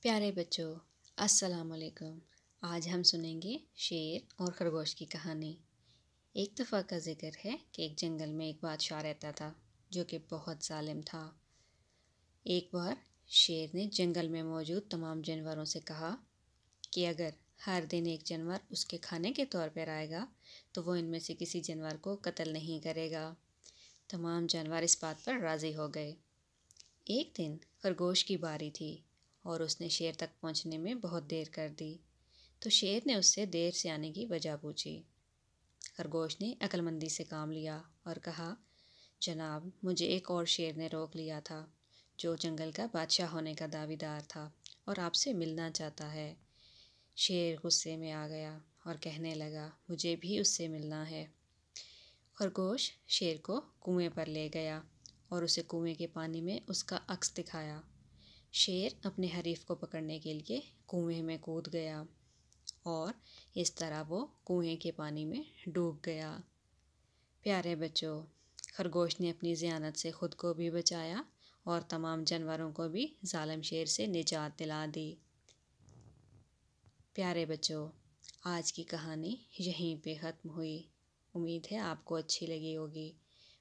پیارے بچوں، السلام علیکم۔ آج ہم سنیں گے شیر اور خرگوش کی کہانی۔ ایک دفعہ کا ذکر ہے کہ ایک جنگل میں ایک بادشاہ رہتا تھا جو کہ بہت ظالم تھا۔ ایک بار شیر نے جنگل میں موجود تمام جانوروں سے کہا کہ اگر ہر دن ایک جانور اس کے کھانے کے طور پر آئے گا تو وہ ان میں سے کسی جانور کو قتل نہیں کرے گا۔ تمام جانور اس بات پر راضی ہو گئے۔ ایک دن خرگوش کی باری تھی اور اس نے شیر تک پہنچنے میں بہت دیر کر دی، تو شیر نے اس سے دیر سے آنے کی وجہ پوچھی۔ خرگوش نے عقل مندی سے کام لیا اور کہا، جناب، مجھے ایک اور شیر نے روک لیا تھا جو جنگل کا بادشاہ ہونے کا دعوی دار تھا اور آپ سے ملنا چاہتا ہے۔ شیر غصے میں آ گیا اور کہنے لگا، مجھے بھی اس سے ملنا ہے۔ خرگوش شیر کو کنویں پر لے گیا اور اسے کنویں کے پانی میں اس کا عکس دکھایا۔ شیر اپنے حریف کو پکڑنے کے لیے کنویں میں کود گیا اور اس طرح وہ کنویں کے پانی میں ڈوب گیا۔ پیارے بچوں، خرگوش نے اپنی ذہانت سے خود کو بھی بچایا اور تمام جانوروں کو بھی ظالم شیر سے نجات دلا دی۔ پیارے بچوں، آج کی کہانی یہیں پہ ختم ہوئی۔ امید ہے آپ کو اچھی لگی ہوگی۔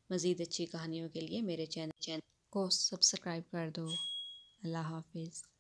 مزید اچھی کہانیوں کے لیے میرے چینل کو سبسکرائب کر دو۔ اللہ حافظ۔